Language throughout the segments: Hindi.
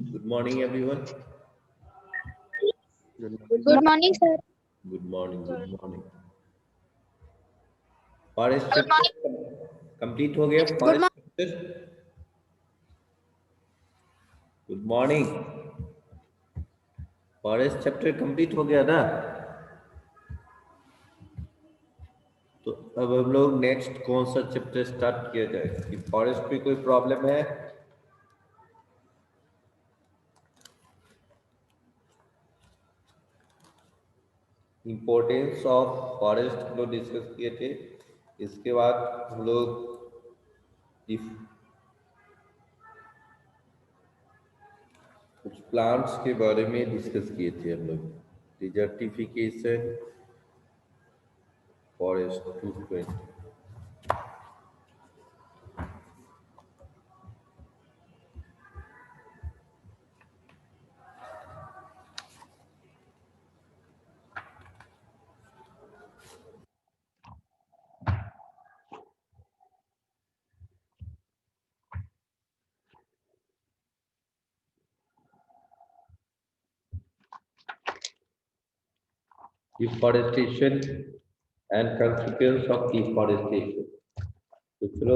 Good morning, everyone. Good morning. Good morning, sir. Good morning. Good morning. Forest chapter complete हो गया. Good forest chapter. Good morning. Forest chapter complete हो गया ना. तो अब हम लोग नेक्स्ट कौन सा चैप्टर स्टार्ट किया जाए कि फॉरेस्ट में कोई प्रॉब्लम है? इम्पोर्टेंस ऑफ फॉरेस्ट हम लोग डिस्कस किए थे. इसके बाद हम लोग कुछ प्लांट्स के बारे में डिस्कस किए थे हम लोग. Desertification, forest 220. Deforestation and consequence of deforestation. तो चलो,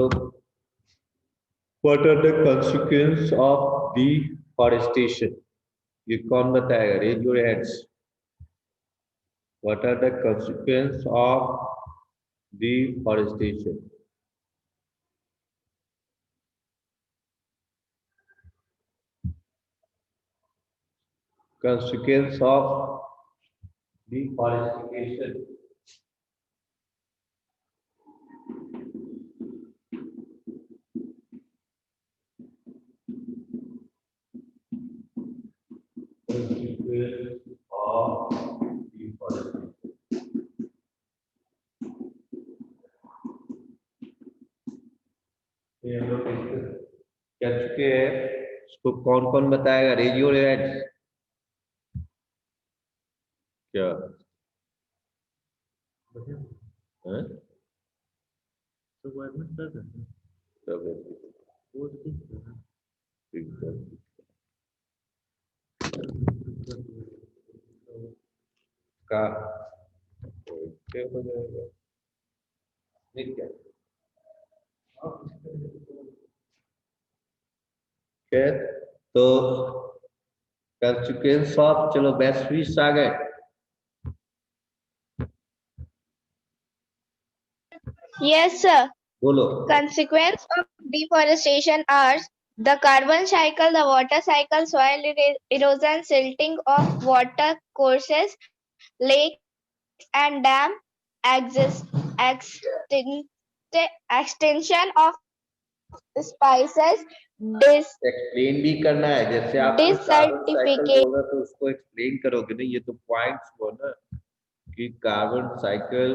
what are the consequence of deforestation? ये कौन बताएगा? Raise your hands. What are the consequence of deforestation? Consequence of deforestation. Consequence of deforestation. ये हम लोग डिस्कस कर चुके हैं. इसको कौन कौन बताएगा? Raise your hands. क्या हैं? सब है. ठीक है. का क्या हो जाएगा? ठीक है. Okay. तो consequence of, चलो बेस्ट विश आ गए. Yes, sir. बोलो. Consequence of deforestation are the carbon cycle, the water cycle, soil erosion, silting of water courses, lakes and dam, extension of spices, explain भी करना है. जैसे आप कार्बन साइकिल बोल रहे तो उसको एक्सप्लेन करोगे ना. ये तो पॉइंट्स हो ना कि कार्बन साइकिल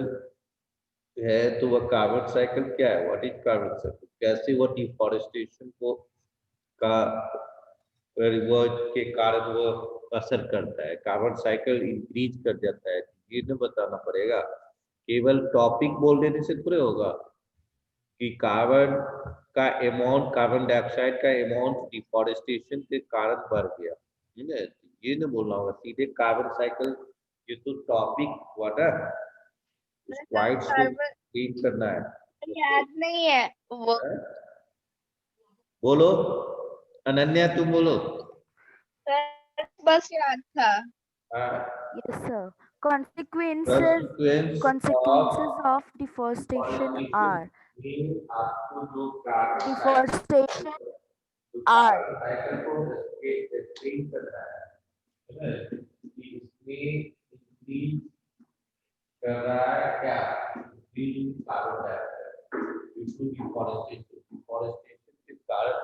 है तो वह कार्बन साइकिल क्या है? What is carbon cycle? कैसे वो डिफॉरेस्टेशन को का रिवर्स के कारण वो असर करता है? कार्बन साइकिल इंक्रीज कर जाता है. ये तो बताना पड़ेगा. केवल टॉपिक बोल देने से थोड़े होगा कि कार्बन का अमाउंट, कार्बन डाइऑक्साइड का अमाउंट डिफॉरेस्टेशन के कारण बढ़ गया. ये ना बोलना होगा सीधे कार्बन साइकिल. ये तो टॉपिक हुआ ना. इस पॉइंट्स को रीड करना है. याद नहीं है वो. बोलो अनन्या, तुम बोलो. बस याद था. Yes, sir. Consequences of deforestation are आपको जो कार्बन deforestation are साइकिल को एक्सप्लेन करना है कि इसमें इंक्रीज कर रहा है क्या? कार्बन डाइऑक्साइड डिफॉरेस्टेशन के कारण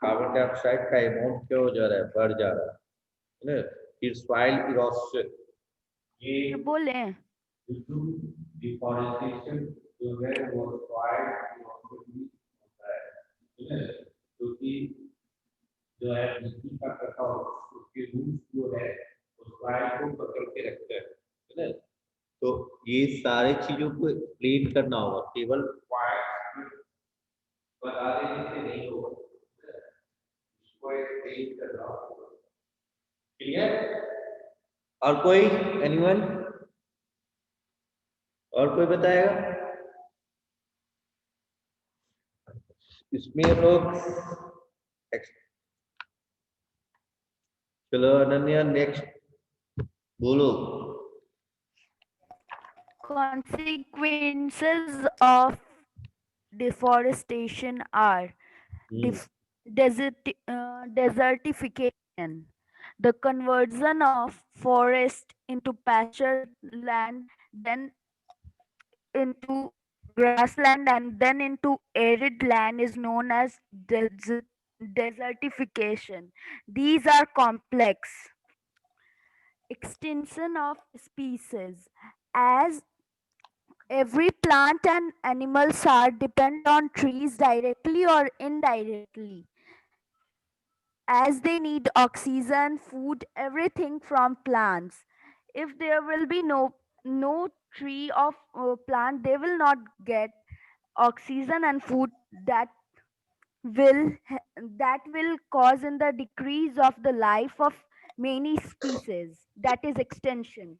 कार्बन डाइऑक्साइड का अमाउंट क्या हो जा रहा है? बढ़ जा रहा है ना. फिर सॉइल इरोशन. ये बोले डिफॉरेस्टेशन जो है वो सॉइल इरोशन भी होता है ना. क्योंकि जो है मिट्टी का कटाव, उसके रूट्स जो है वो सॉइल को पकड़ के रखते हैं है ना. तो ये सारे चीजों को एक्सप्लेन करना होगा. केवल पॉइंट्स बता देने से नहीं होगा. इसको एक्सप्लेन करना होगा. क्लियर? और कोई एनीवन? और कोई बताएगा? इसमें लोग चलो अनन्या नेक्स्ट बोलो। Consequences of deforestation are desertification, the conversion of forest into pasture land, then into grassland, and then into arid land is known as desertification. These are complex. Extinction of species. As every plant and animals are depend on trees directly or indirectly, as they need oxygen, food, everything from plants. If there will be no tree of plant, they will not get oxygen and food will that will cause in the decrease of the life of many species. That is extinction.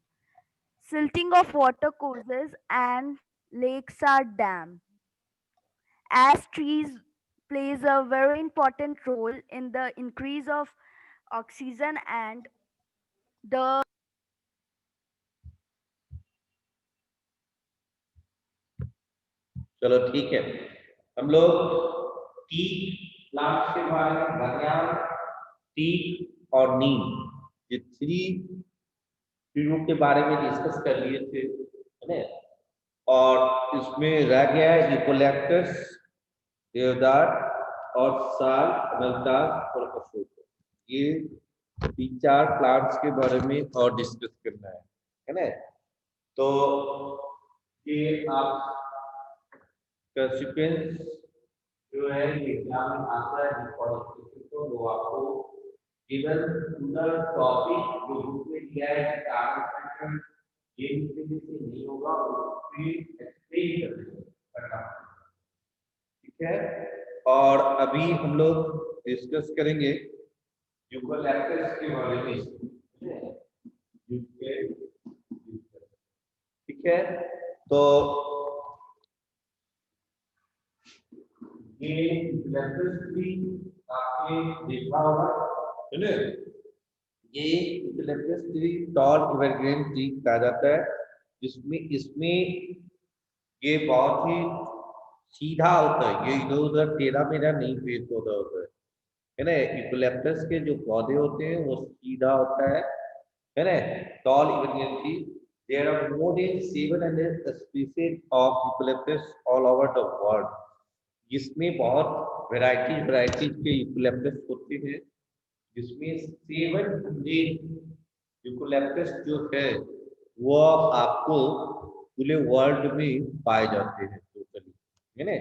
Silting of water courses and lakes are dammed, as trees plays a very important role in the increase of oxygen and the चलो ठीक है, हम लोग टीक प्लांट्स के बारे में बनियान, टीक और नीम, ये थ्री ट्रीयों के बारे में डिस्कस कर लिए थे, है ना? और इसमें रह गया है यूकेलिप्टस, देवदार और साल, अमलताल और अशोक। ये तीन चार प्लांट्स के बारे में और डिस्कस करना है ना? तो ये आप का सीक्वेंस जो है ये एग्जाम में आता है डिफॉरेस्टेशन को, वो आपको केवल पूरा टॉपिक जो बुक में दिया है कि कार्बन ये तरीके से नहीं होगा, उसको एक्सप्लेन करना, ठीक है? और अभी हम लोग डिस्कस करेंगे यूकेलिप्टस के बारे में, ठीक है? तो ये यूकेलिप्टस भी आपने देखा होगा, है ना? ये eucalyptus tree tall evergreen tree कहा जाता है, जिसमें इसमें ये बहुत ही सीधा होता है, ये इधर उधर टेढ़ा मेढ़ा नहीं पेड़ पौधा होता है ना? यूकेलिप्टस के जो पौधे होते हैं वो सीधा होता है ना? Tall evergreen tree, there are more than 700 species of eucalyptus all over the world. जिसमें बहुत वैरायटी के यूकेलिप्टस होते हैं, जिसमें 700 यूकेलिप्टस जो है वो आपको पूरे वर्ल्ड में पाए जाते हैं टोटली, है ना?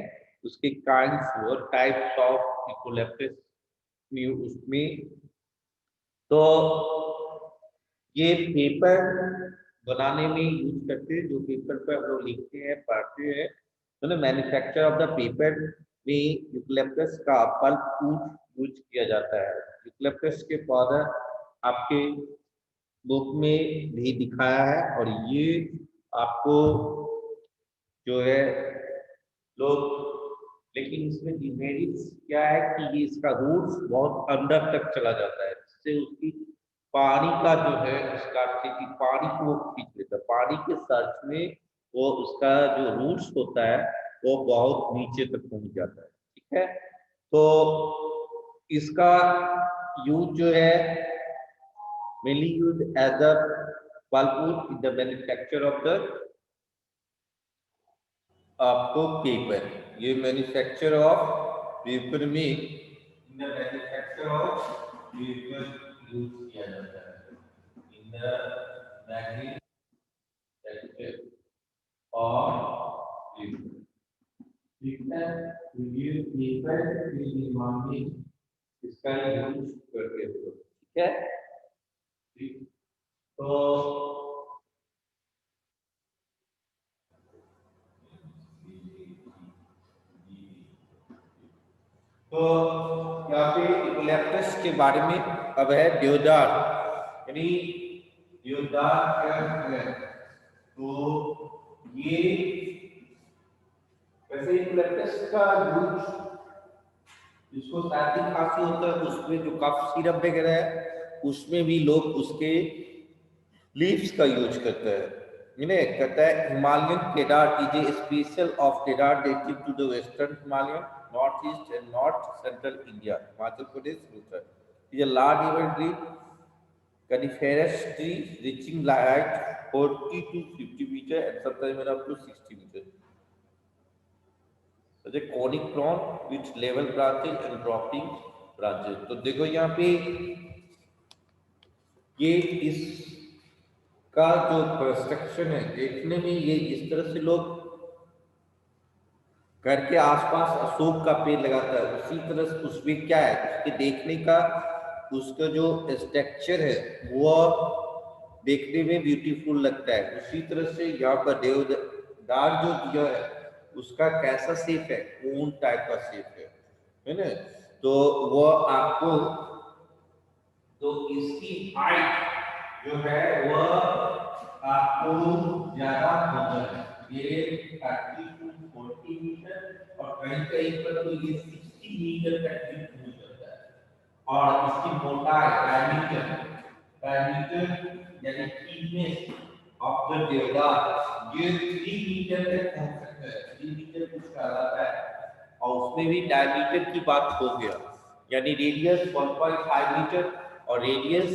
उसके काइंड्स और टाइप्स ऑफ यूकेलिप्टस में उसमें तो ये पेपर बनाने में यूज करते हैं, जो पेपर पर हम लोग लिखते हैं, पढ़ते हैं, तो ना मैन्युफैक्चर ऑफ द पेपर में यूकेलिप्टस का पल्प यूज किया जाता है। यूकेलिप्टस के पौधा आपके बुक में भी दिखाया है, और ये आपको जो है लोग, लेकिन इसमें डिमेरिट्स क्या है कि ये इसका रूट्स बहुत अंदर तक चला जाता है, जिससे उसकी पानी का जो है उसका कि पानी को वो खींच लेता है, पानी के सर्च में वो उसका जो रूट्स होता है वो बहुत नीचे तक पहुंच जाता है, ठीक है? तो इसका यूज जो है mainly used as a pulpwood in the manufacture of the आपको पेपर, ये मैन्युफैक्चर ऑफ पेपर में in the manufacture of paper use किया जाता है, in the manufacture of paper, ठीक है? ये पेपर के निर्माण में इसका यूज करते हैं, ठीक है? तो यहाँ पे यूकेलिप्टस के बारे में अब है देवदार। यानी देवदार क्या है, तो ये वैसे यूकलिप्टस का यूज जिसको सर्दी खांसी होता है उसमें जो कफ सिरप वगैरह है उसमें भी लोग उसके लीव्स का यूज करते हैं। इन्हें कहता है Himalayan cedar is a special of cedar native to the western Himalayan north east and north central India Himachal Pradesh Uttar is a large evergreen coniferous tree reaching height 40 to 50 meter and sometimes up to 60 meter. Such a conic frond with level branches and dropping branches. तो देखो यहाँ पे ये इस का जो कंस्ट्रक्शन है देखने में ये इस तरह से लोग घर के आसपास अशोक का पेड़ लगाता है उसी तरह से उसमें क्या है उसके देखने का उसका जो स्ट्रक्चर है वो देखने में ब्यूटीफुल लगता है। उसी तरह से यहाँ पर देवदार जो दिया है उसका कैसा शेप है ऊन टाइप का शेप है ना, तो वो आपको तो इसकी हाइट जो है वह आपको ज्यादा होता है, ये 30 to 40 मीटर और कहीं कहीं पर तो ये 60 मीटर तक भी हो जाता है। और इसकी मोटाई डायमीटर यानी थिकनेस ऑफ द देवदार ये 3 मीटर तक पहुंच सकता है, 3 मीटर कुछ कहलाता है। और उसमें भी डायमीटर की बात हो गया यानी रेडियस 1.5 मीटर और रेडियस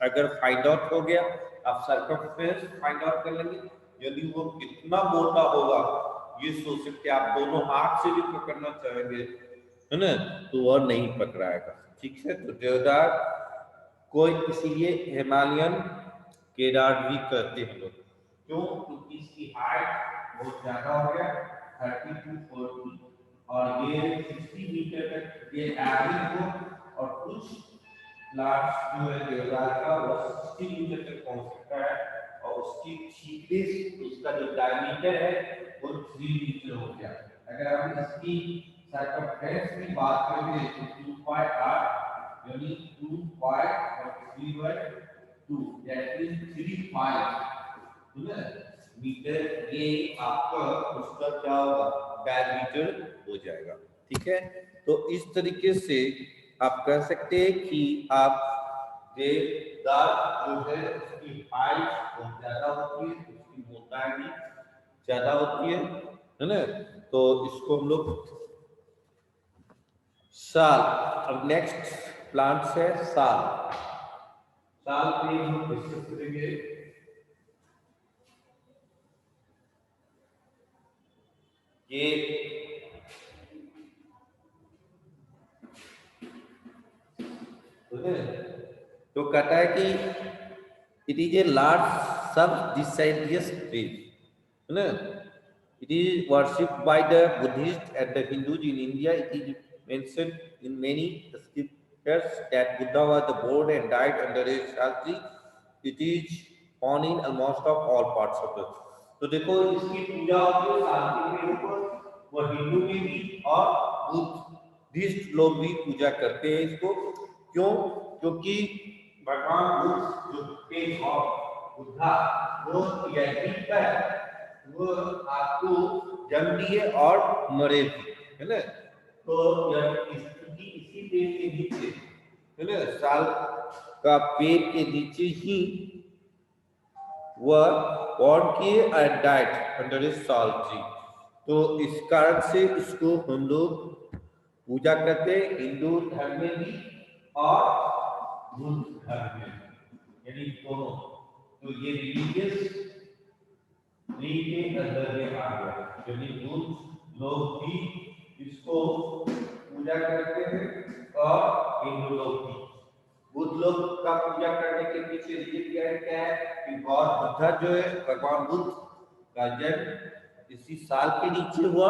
अगर फाइंड आउट हो गया आप सर्कमफ्रेंस फाइंड आउट कर लेंगे, यदि वो कितना मोटा होगा ये सोच सकते आप दोनों हाथ से भी पकड़ना चाहेंगे है ना तो वह नहीं पकड़ाएगा। ठीक है, तो देवदार को इसीलिए हिमालयन केदार भी कहते हैं लोग, क्यों? क्योंकि इसकी हाइट बहुत ज्यादा हो गया 30 to 40 और ये 60 मीटर तक ये एवरेज हो और कुछ लार्ज जो है देवदार का वो 60 मीटर तक पहुंच सकता है और उसकी थिकनेस उसका जो डायमीटर है वो 3 मीटर हो गया। अगर हम इसकी सर्कमफ्रेंस की बात करें तो 2.8 यानी 2.3/2 दैट इज 35 मीटर ये आपका उसका क्या होगा डायमीटर हो जाएगा। ठीक है, तो इस तरीके से आप कह सकते हैं कि आप देवदार जो है उसकी हाइट बहुत ज्यादा होती है उसकी मोटाई भी ज्यादा होती है ना, तो इसको हम लोग साल। अब नेक्स्ट प्लांट्स है साल। साल पे हम डिस्कस करेंगे। ये तो कहता है कि इट इज ए लार्ज सब डिसाइडियस ट्री है ना, it is worshipped by the Buddhist and the Hindus in India. It is mentioned in many scriptures that Buddha was the born and died under a sal tree. It is found in almost of all parts of the. तो देखो इसकी पूजा होती है साल के पेड़ों पर, वो हिंदू में भी और बुद्धिस्ट लोग भी पूजा करते हैं इसको। क्यों? क्योंकि भगवान बुद्ध जो थे और बुद्धा वो यही है वो आपको जन्म दिए और मरे भी है ना, तो यह स्थिति इसी पेड़ के नीचे है ना, साल का पेड़ के नीचे ही वह बॉर्न किए and died under a sal tree. तो इस कारण से इसको हम लोग पूजा करते हैं हिंदू धर्म में भी और बुद्ध धर्म में, यानी दोनों। तो ये रिलीजियस ट्री के अंदर में आ गया, यानी बुद्ध लोग भी इसको पूजा करते हैं और हिंदू लोग भी। बुद्ध लोग का पूजा करने के पीछे रीजन क्या है कि गॉड बुद्धा जो है भगवान बुद्ध का जन्म इसी साल के नीचे हुआ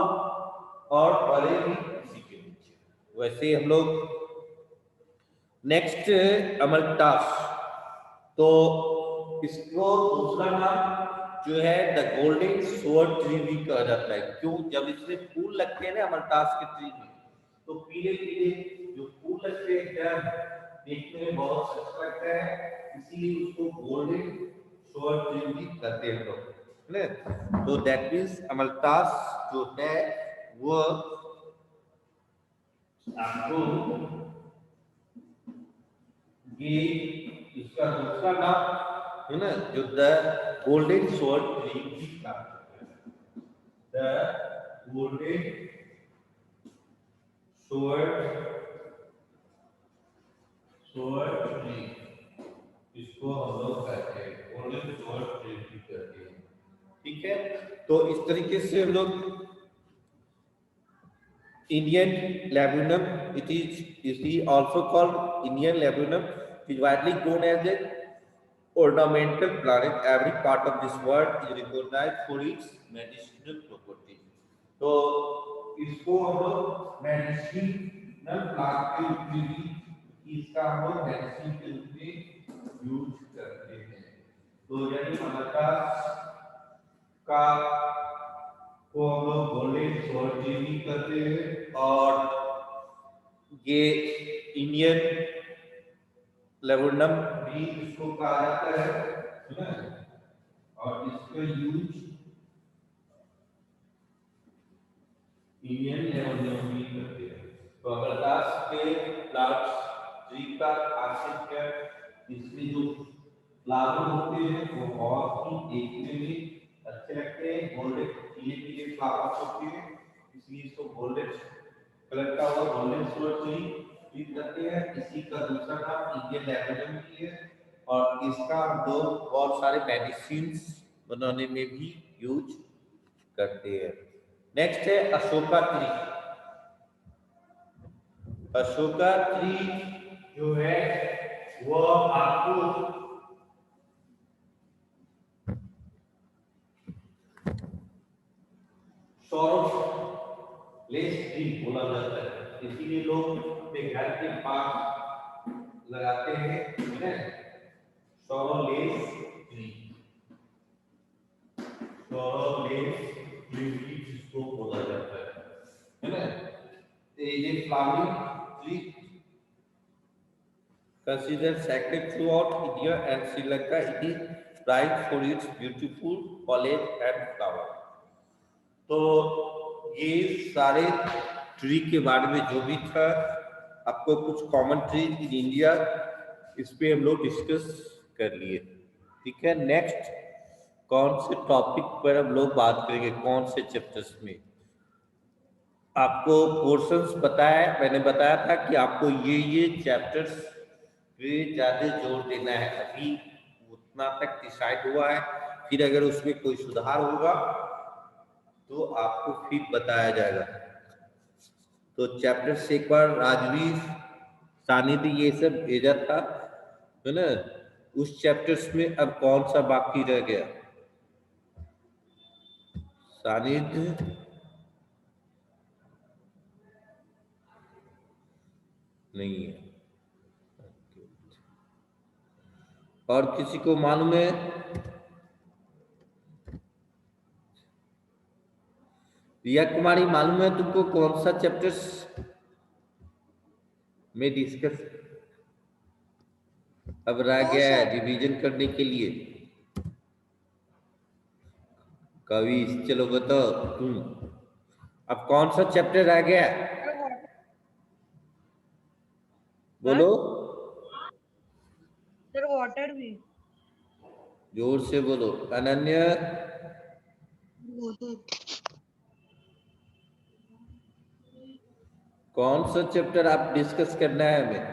और बड़े भी इसी के नीचे। वैसे हम लोग नेक्स्ट अमलतास, तो इसको दूसरा नाम जो है द गोल्डन स्वॉर्ड ट्री भी कहा जाता है। क्यों? जब इसमें फूल लगते हैं ना अमलतास के ट्री में, तो पीले पीले जो फूल लगते हैं देखने में बहुत अच्छा लगता है, इसीलिए उसको गोल्डन शोर ट्री भी कहते हैं लोग। तो दैट मीन्स अमलतास जो है वो आपको ये इसका दूसरा नाम है ना, जो द गोल्डन शोर ट्री भी कहते हैं, द गोल्डन शोर ट्री, इसको हम लोग कहते हैं गोल्डन शोर ट्री भी कहते हैं। ठीक है, तो इस तरीके से हम लोग Indian laburnum, it is also called Indian laburnum, is widely grown as an ornamental plant in every part of this world, is recognized for its medicinal properties. तो इसको हम लोग मेडिसिनल प्लांट के रूप में भी, इसका हम लोग मेडिसिन के रूप में यूज करते हैं। तो यानी अमलतास का को हम लोग गोल्डन शोर ट्री भी करते हैं, और ये इंडियन लेबोरनम भी इसको कहा जाता है, और इसका यूज इंडियन लेबोरनम भी करते हैं। तो अमलतास के प्लांट्स ट्री का खासियत है, इसमें जो फ्लावर होते हैं वो बहुत ही देखने में अच्छे लगते हैं, गोल्डन पीले पीले फ्लावर्स होते हैं, इसलिए इसको गोल्डन कलर का हुआ गोल्डन शोर ट्री भी कहते हैं। इसी का दूसरा नाम इंडियन लेबोरनम भी है, और इसका हम लोग बहुत सारे मेडिसिन्स बनाने में भी यूज करते हैं। नेक्स्ट है अशोका ट्री। अशोका ट्री जो है वो आपको लेस ट्री बोला जाता है, इसीलिए लोग अपने घर के पास लगाते हैं सौरलेस ट्री, सौरलेस ट्री जिसको बोला जाता है ना। ये flowering tree considered sacred throughout India and Sri Lanka, it is prized for its beautiful foliage and flower. तो ये सारे ट्री के बारे में जो भी था, आपको कुछ कॉमन ट्री इन इंडिया इस पे हम लोग डिस्कस कर लिए। ठीक है, नेक्स्ट कौन से टॉपिक पर हम लोग बात करेंगे, कौन से चैप्टर्स में? आपको पोर्शंस बताया, मैंने बताया था कि आपको ये चैप्टर्स पे ज्यादा जोर देना है, अभी उतना तक डिसाइड हुआ है, फिर अगर उसमें कोई सुधार होगा तो आपको फिर बताया जाएगा। तो चैप्टर से एक बार राजवीर सानिध्य ये सब भेजा था, है ना, उस चैप्टर्स में अब कौन सा बाकी रह गया? सानिध्य नहीं है, और किसी को मालूम है? रिया कुमारी मालूम है तुमको कौन सा चैप्टर्स में डिस्कस अब रह गया है रिवीजन करने के लिए? कवि चलो बताओ तुम, अब कौन सा चैप्टर रह गया? बोलो सर, वाटर भी। जोर से बोलो। अनन्या कौन सा चैप्टर आप डिस्कस करना है हमें?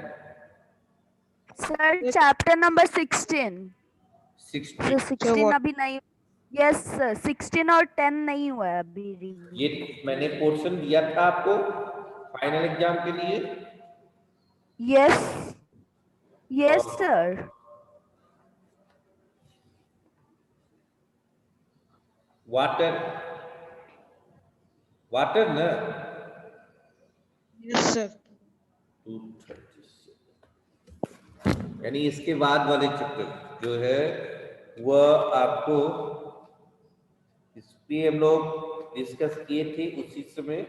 Sir chapter number 16। 16 अभी नहीं। यस सर, 16 और 10 नहीं हुआ है अभी। ये मैंने पोर्शन दिया था आपको फाइनल एग्जाम के लिए। Yes sir. वाटर ना? Yes sir. 236 यानी इसके बाद वाले चैप्टर जो है वह आपको इस पे हम लोग डिस्कस किए थे उसी समय।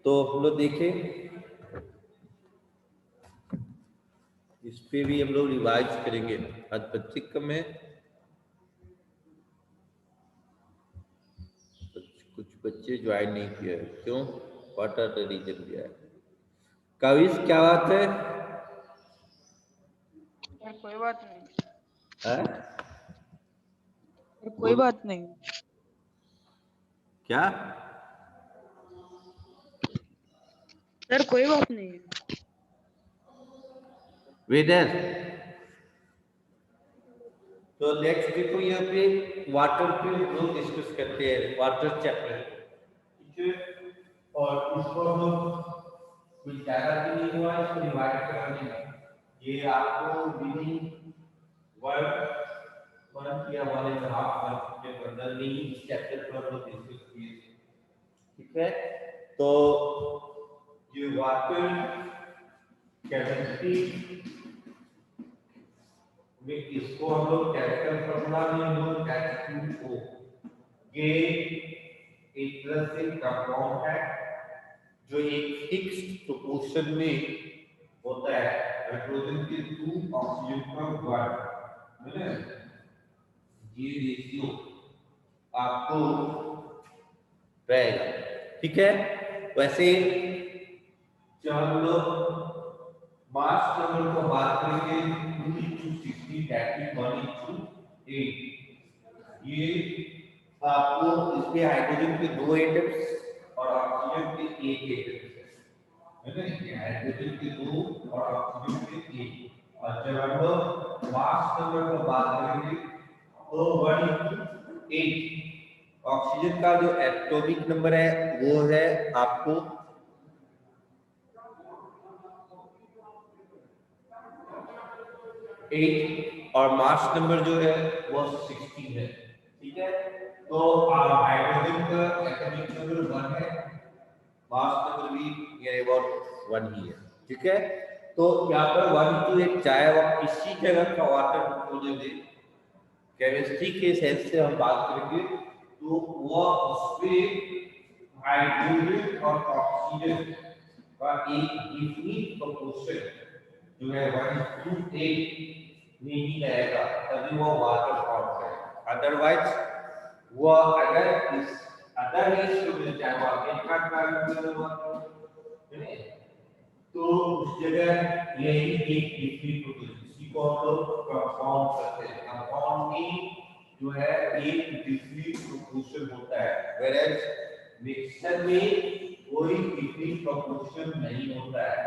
तो हम लोग देखें, इस पे भी हम लोग रिवाइज करेंगे। आज बच्चे कम है, कुछ बच्चे ज्वाइन नहीं किया है, क्यों? व्हाट आर द रीजन दिया है? कविश क्या बात है? कोई बात नहीं, है? कोई बात नहीं। क्या? सर कोई बात नहीं। वेदर, तो नेक्स्ट देखो यहाँ पे वाटर पे हम लोग डिस्कस करते हैं, वाटर चैप्टर, ठीक है? और इसको हम लोग कुछ ज्यादा भी नहीं हुआ, इसको डिवाइड करने में ये आपको रीडिंग वन या 1.5 मंथ के अंदर में ही इस चैप्टर पर हम लोग डिस्कस किए थे, ठीक है? तो ये वाटर केमिस्ट्री में इसको हम लोग केमिकल फॉर्मूला में हम लोग H2O, ये एक तरह से कंपाउंड है जो एक फिक्स्ड प्रोपोर्शन में होता है, हाइड्रोजन के 2 ऑक्सीजन का 1, है ना? ये रेशियो आपको रहेगा, ठीक है? वैसे जब हम लोग मास नंबर को बात करेंगे 2:60 that is 1:8, ये आपको इसके हाइड्रोजन के 2 एटम्स और ऑक्सीजन के 1 एटम्स है ना? ये हाइड्रोजन के 2 और ऑक्सीजन के 1, और जब हम लोग मास नंबर को बात करेंगे तो 1:8, ऑक्सीजन का जो एटॉमिक नंबर है वो है आपको 8 और मास नंबर जो है वो 16 है, ठीक है? तो हाइड्रोजन का एटॉमिक नंबर 1 है, मास नंबर भी ये अबाउट 1 ही है, ठीक है? तो यहाँ पर 1:8 चाहे वो किसी जगह का वाटर खोले दे, केमिस्ट्री के सेंस से हम बात करेंगे तो वो उसमें हाइड्रोजन और ऑक्सीजन का एक डिफिनिट प्रोपोर्शन जो है 1:8 में ही रहेगा, तभी वो वाटर फॉर्म है। अदरवाइज वो अगर इस अदर रेशियो में चाहे वो अमेरिका का तो उस जगह यही एक डिफिनिट प्रोपोर्शन, इसी को हम लोग कंपाउंड कहते हैं। कंपाउंड में जो है एक डिफिनिट प्रोपोर्शन होता है, whereas मिक्सचर में कोई डिफिनिट प्रोपोर्शन नहीं होता है।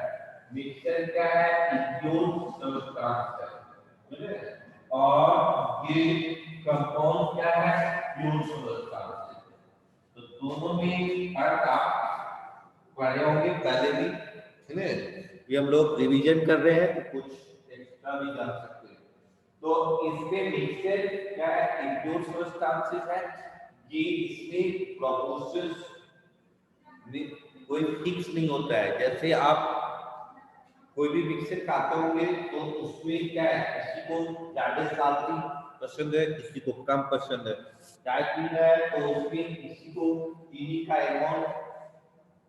मिक्सचर क्या है? इम्प्योर सब्सटेंस है, और ये कंपाउंड क्या है? प्योर सब्सटेंस है। तो दोनों में फर्क आप पढ़े होंगे पहले भी, है ना? ये हम लोग रिवीजन कर रहे हैं तो कुछ एक्स्ट्रा भी जान सकते हैं। तो इसमें मिक्सचर क्या है? इम्प्योर सब्सटेंसेस है, ये इसमें प्रोपोर्शंस में कोई फिक्स नहीं होता है। जैसे आप कोई भी मिक्सचर खाते होंगे तो उसमें क्या है, किसी को ज्यादा साल्टी पसंद है, किसी को कम पसंद है। चाय पीना है तो उसमें किसी को चीनी का अमाउंट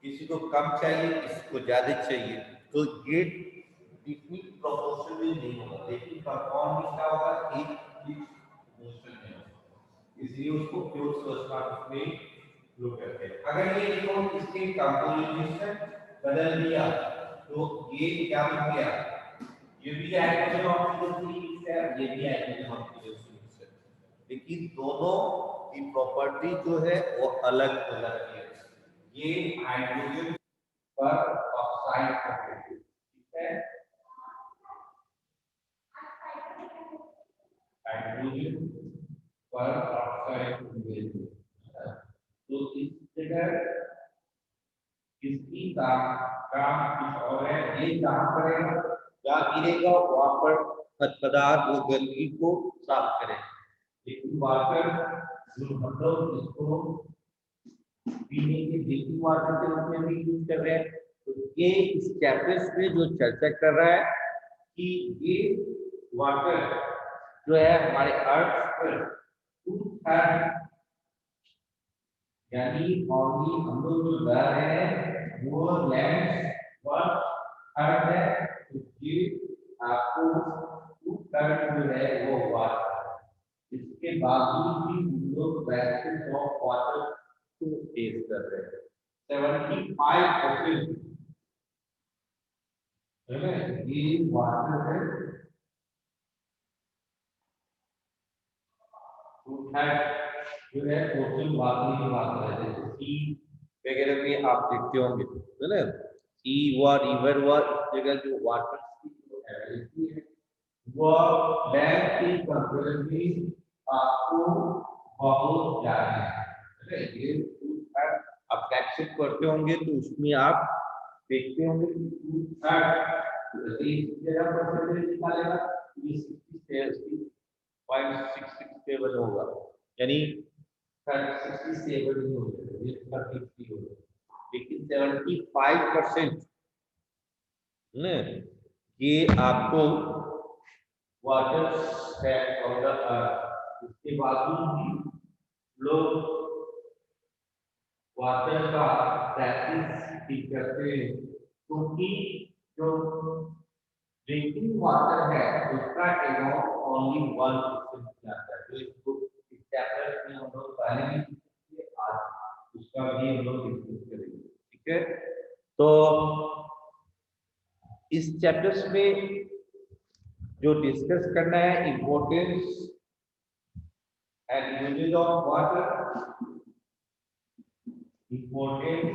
किसी को कम चाहिए, किसी को ज्यादा चाहिए, तो ये डिफिनिट प्रोपोर्शन में नहीं होगा, लेकिन कंपाउंड में क्या होगा? एक फिक्स्ड प्रोपोर्शन में होगा, इसलिए उसको प्योर सब्सटेंस में लोग कहते हैं। अगर ये देखो इसके कंपोजिशन बदल दिया तो ये क्या बन गया? ये भी हाइड्रोजन ऑक्सीजन मिक्स है, ये भी हाइड्रोजन ऑक्सीजन मिक्स है, लेकिन दोनों की प्रॉपर्टी जो है वो अलग अलग है। ये हाइड्रोजन पर ऑक्साइड प्रोपर्टी, ठीक है? हाइड्रोजन पर ऑक्साइड प्रोपर्टी, तो इस जगह इसकी काम कुछ और है। ये काम करेगा क्या गिरेगा वहां पर पदार्थ वो गंदगी को साफ करे, लेकिन वाटर जो हम लोग इसको पीने के ड्रिंकिंग वाटर के रूप में भी यूज कर रहे हैं। तो ये इस चैप्टर में जो चर्चा कर रहा है कि ये वाटर जो है हमारे अर्थ पर 2/3 यानी ओनली हम लोग जो रह रहे हैं वो वो लैंड 1/3 है, तो ये आपको 2/3 जो है वो वाटर। इसके बावजूद भी हम लोग वैक्यूम ऑफ वाटर को फेस कर रहे हैं। 75% है ना, ये वाटर है, 2/3 जो है टोटल वाटर की मात्रा है। जैसे सी वगैरह में आप देखते होंगे, है ना, सी व रिवर व इस जगह जो वाटर की जो एबिलिटी है वो लैंड की कंपैरेटिवली आपको बहुत ज्यादा है ना। ये 2/3 आप एक्सेप्ट करते होंगे तो उसमें आप देखते होंगे कि 2/3 इस जगह परसेंटेज निकालेगा, ये 60.667 होगा, यानी 67 नहीं होगा, ये 33 होगा। लेकिन 75% ने ये आपको water stack of the earth, इसके बावजूद भी लोग वाटर का प्रैक्टिस भी करते हैं, क्योंकि जो ड्रिंकिंग वाटर है उसका अमाउंट ओनली 1% आता है। तो इसको इस चैप्टर में हम लोग पहले भी सीखे, आज उसका भी हम लोग डिस्कस करेंगे, ठीक है। तो इस चैप्टर्स में जो डिस्कस करना है, importance and uses of water, importance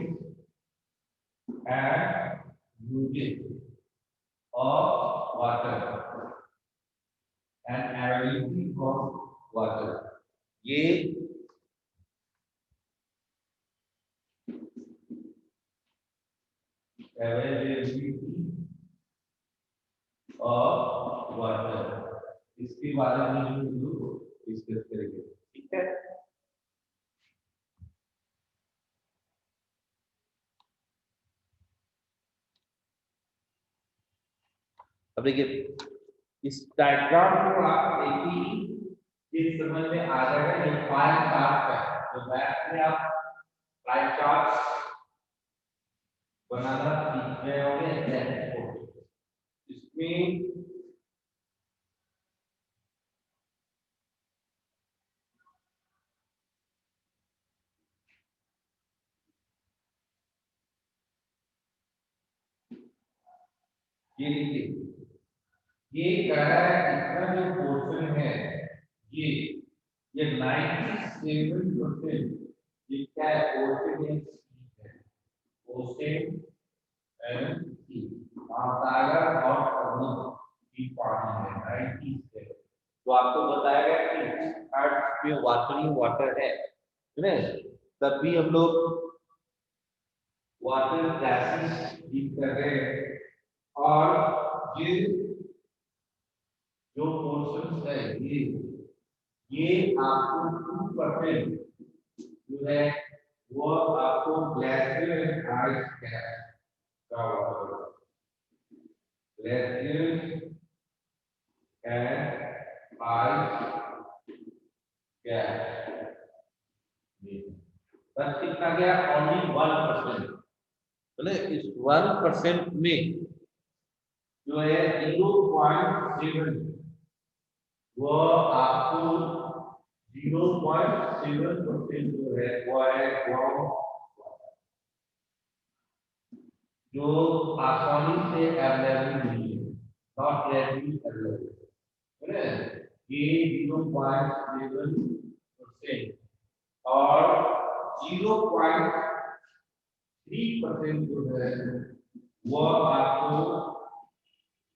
and uses of water and availability of water, ये availability of water, इसके बारे में हम लोग डिस्कस करेंगे, ठीक है। अब देखिए इस डायग्राम को आप देखिए, इस समझ में आ जाएगा, ये पाई चार्ट है। तो मैथ में आप पाई चार्ट बनाना सीख रहे होंगे, इसमें ये देखिए, ये कह रहा है इतना जो पोर्शन है ये 97%, ये क्या है, पोर्शन है, पोर्शन एंड सी सागर और समुद्र की पानी है 97। तो आपको बताया गया कि अर्थ में वाटर ही वाटर है ना, तब भी हम लोग वाटर क्लासेस डील कर रहे हैं। और ये जो पोर्शन है ये आपको 2% जो है वो आपको ग्लेशियर एंड आइस कैप का water, glacier and ice cap, बस कितना गया, ओनली 1%। बोले इस 1% में जो है 0.7 वो आपको 0.7% जो है वो है जो आसानी से अवेलेबल नहीं है, नॉट रेडली अवेलेबल है, ये 0.7% और 0.3% जो है वो आपको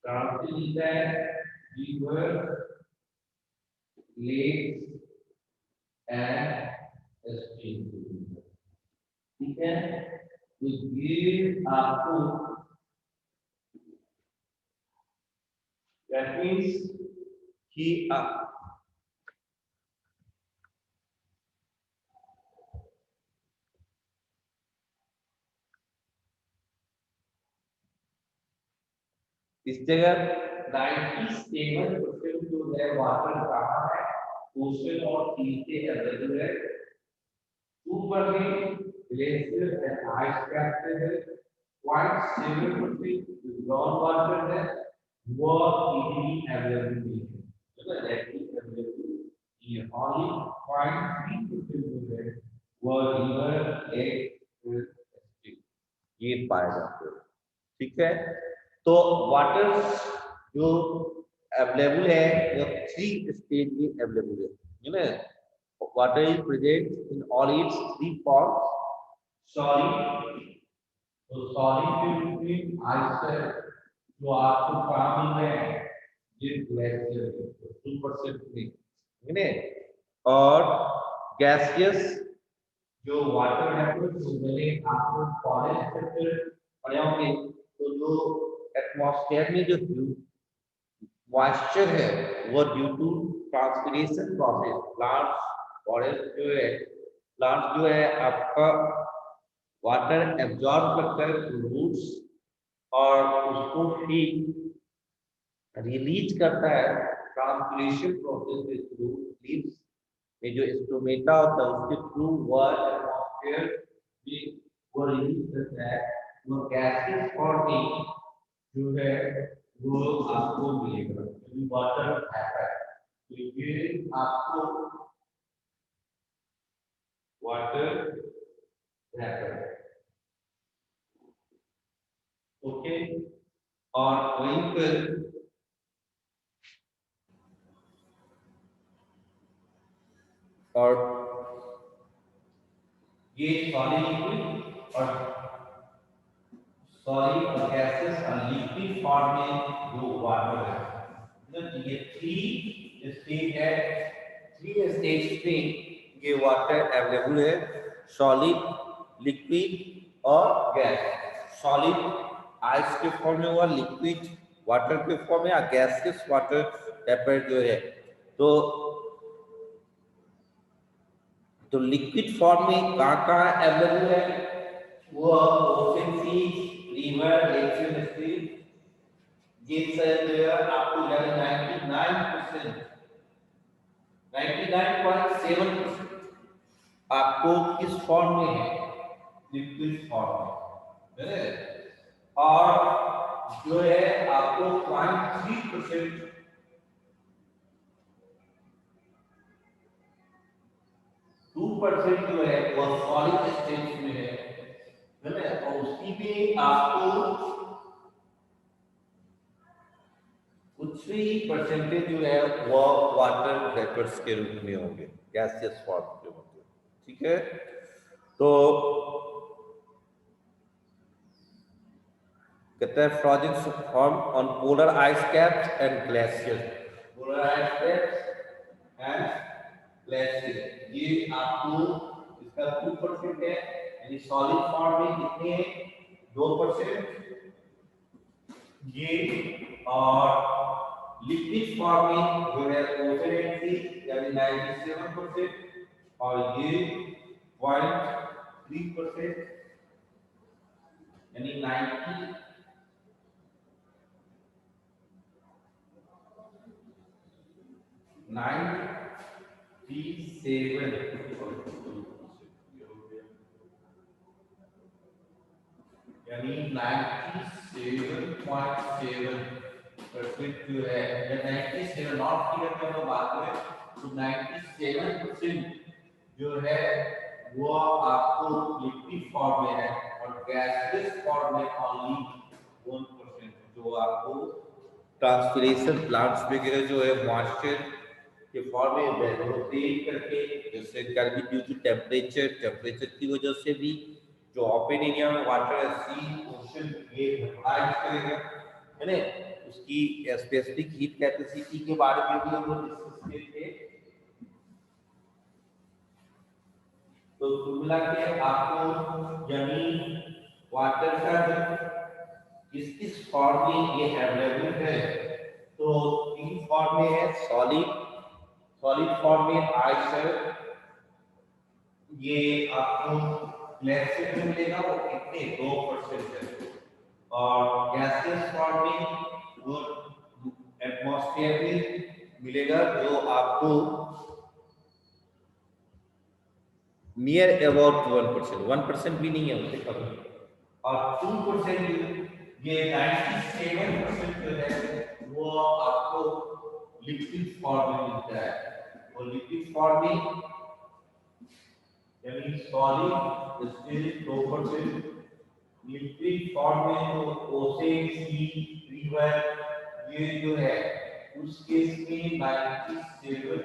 कहाँ से मिलता है, रिवर, लेक एंड स्ट्रीम, ठीक है। तो ये आपको दैट मींस कि इस जगह 97% जो है वाटर कहाँ है, ओशन और सी से अवेलेबल है। ऊपर में ग्लेशियर एंड आइस कैप है, 0.7% ग्राउंड वाटर है वो इजीली अवेलेबल नहीं है, है ना, रेडली अवेलेबल ये ओनली 0.3% जो है वो रिवर एक ये पाया जाता है। ठीक है, तो वाटर जो अवेलेबल है वो 3 स्टेज में अवेलेबल है ना। Water is present in all it's 3 forms, solid, तो सॉलिड के रूप में आइसर जो आपको कहाँ मिल रहे हैं, ये ग्लेशियर 2% में, है ना। और गैसियस जो वाटर वेपर जो मैंने आपको कॉलेज चैप्टर पढ़े होंगे, तो जो एटमॉस्फेयर में जो मॉइस्चर है वो due to transpiration process, plants forest जो है, प्लांट्स जो है आपका वाटर एब्जॉर्ब करता है रूट्स और उसको फिर रिलीज करता है ट्रांसपिरेशन प्रोसेस के थ्रू लीव्स में जो स्टोमेटा होता है उसके थ्रू वह एटमॉस्फेयर में वो रिलीज करता है, वो गैसेस फॉर्म में जो है वो आपको मिलेगा वाटर वेपर। तो ये आपको वाटर वेपर, ओके। और वहीं पर और ये सॉलिड लिक्विड और सॉलिड और गैसेस और लिक्विड फॉर्म में जो वाटर है, तो ये 3 स्टेज है, 3 स्टेज में ये वाटर अवेलेबल है, सॉलिड, लिक्विड और गैस। सॉलिड आइस के फॉर्म में हुआ, लिक्विड वाटर के फॉर्म में, या गैसियस वाटर वेपर जो है। तो लिक्विड फॉर्म में कहाँ अवेलेबल है, वो ocean seas, river, lakes and stream, ये सब जो है आपको 99% 99.7% आपको किस फॉर्म में है, लिक्विड फॉर्म में, है ना। और जो है आपको 0.3% 2% जो है वो सॉलिड स्टेट में है ना। और उसकी भी आपको कुछ ही परसेंटेज जो है वो वाटर वेपर्स के रूप में होंगे, गैसियस फॉर्म के होंगे। ठीक है, तो कहते हैं frozen form on polar ice caps and glacier, polar ice caps and glacier, ये आपको इसका 2% है, यानी सॉलिड फॉर्म में कितने हैं, 2% ये, और लिक्विड फॉर्म में जो है ओशन यानी 97%, और ये 0.3% यानी 97.7% जो है, या 97 नॉट क्लियर कर दो बात में, तो 97% जो है वो आपको लिक्विड फॉर्म में है, और गैसियस फॉर्म में ओनली 1% जो आपको ट्रांसपिरेशन प्लांट्स वगैरह जो है मॉइस्चर के फॉर्म में वेपोरेट करके, जैसे गर्मी ड्यू टू टेम्परेचर की वजह से भी जो ओपन एरिया में वाटर है, सी ओशन, ये हाइड करेगा, है ना। उसकी स्पेसिफिक हीट कैपेसिटी के बारे में भी हम लोग डिस्कस किए थे। तो कुल मिला के आपको यानी वाटर का किस फॉर्म में ये अवेलेबल है, तो 3 फॉर्म में है, सॉलिड फॉर्म में आइस है, ये आपको ग्लेशियर में मिलेगा, वो कितने 2% है, और गैसियस फॉर्म में वो एटमॉस्फेयर में मिलेगा जो आपको नियर अबाउट 1% भी नहीं है, उससे कम है। और 2% ये 97% जो है वो आपको लिक्विड फॉर्म में मिलता है। और लिक्विड फॉर्म में यानी सॉलिड स्टील 2%, लिक्विड फॉर्म में तो ओसेन सी रिवर ये जो है उस केस में 97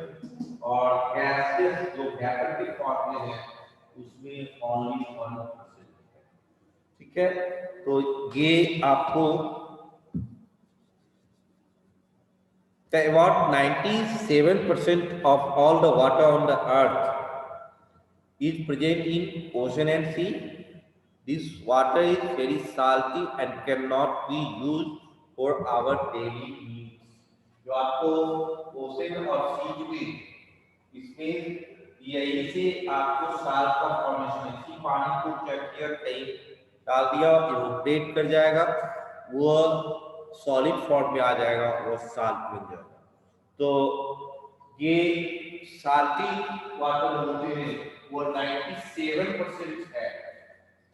और गैसेस जो वेपर के फॉर्म में है उसमें ओनली 1%। ठीक है, तो ये आपको about 97% of all the water on the earth is present in ocean and sea. This water is very salty and cannot be used for our daily needs. जो आपको ओशन और सी में इसमें यही से आपको साल्ट का फॉर्मेशन है। इसी पानी को क्या किया, कहीं डाल दिया, इवोपरेट कर जाएगा, वो सॉलिड फॉर्म में आ जाएगा, वो साल्ट बन जाएगा। तो ये साल्टी वाटर होते हैं वो 97% है।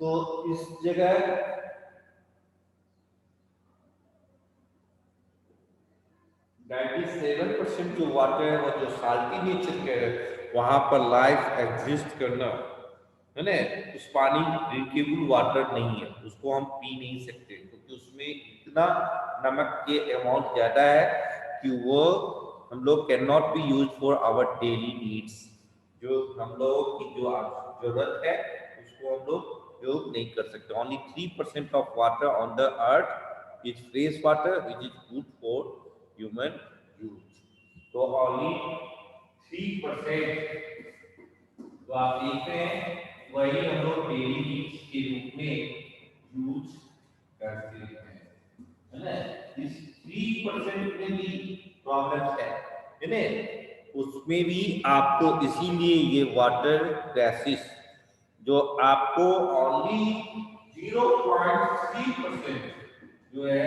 तो इस जगह 97% जो वाटर है वो जो साल्टी नेचर के है, वहां पर लाइफ एग्जिस्ट करना है ना, उस पानी ड्रिंकेबल वाटर नहीं है, उसको हम पी नहीं सकते क्योंकि उसमें इतना नमक के अमाउंट ज्यादा है कि वो हम लोग can not be use for our daily needs. जो हम लोगों की जो जरूरत है उसको हम लोग यूज नहीं कर सकते। Only 3% of water on the earth is fresh water which is good for human use. तो ओनली 3% तो आप देख रहे हैं वही हम लोग डेली नीड्स के रूप में यूज करते हैं, है ना। इस 3% में भी प्रॉब्लम है ना, उसमें भी आपको इसीलिए ये वाटर क्राइसिस जो आपको ओनली 0.3% जो है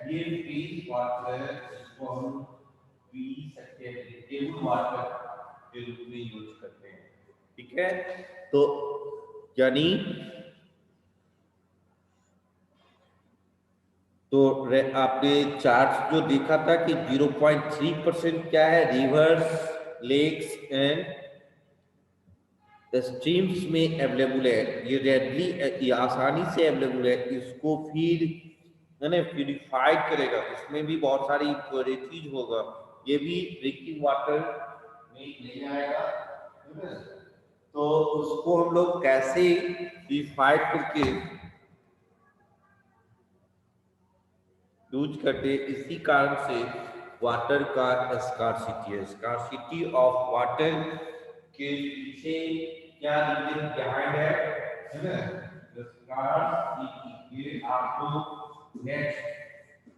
ये फ्रेश वाटर इसको हम पी सकते हैं, टेबल वाटर के रूप में यूज करते हैं। ठीक है, तो यानी तो आपने चार्ट जो देखा था कि 0.3% क्या है, रिवर्स, लेक्स एंड स्ट्रीम्स में अवेलेबल है। ये रेडली, ये आसानी से अवेलेबल है। इसको फिर है ना प्यूरिफाइड करेगा, इसमें भी बहुत सारी इम्प्योरिटीज होगा, ये भी ड्रिंकिंग वाटर में ले जाएगा, है ना। तो उसको हम लोग कैसे प्यूरिफाइड करके यूज करते, इसी कारण से वाटर का स्कार्सिटी है। स्कार्सिटी ऑफ वाटर के पीछे क्या रीजन बिहाइंड है ना, स्कार्सिटी। ये आपको नेक्स्ट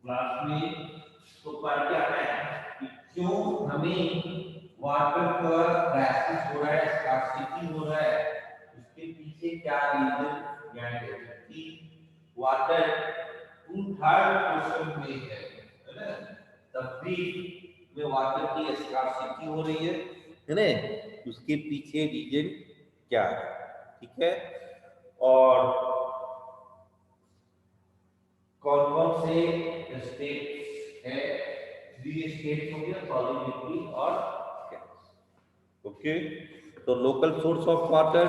क्लास में तो पढ़ के आना है कि क्यों हमें वाटर का क्राइसिस हो रहा है, स्कार्सिटी हो रहा है, उसके पीछे क्या रीजन बिहाइंड है। कि वाटर 2/3 में है ना, तभी में वाटर की स्कार्सिटी हो रही है ना, उसके पीछे रीजन क्या है। ठीक है, और कौन कौन से स्टेट्स है, 3 स्टेट्स हो गया, सॉलिड, लिक्विड और गैस। ओके, तो लोकल सोर्स ऑफ वाटर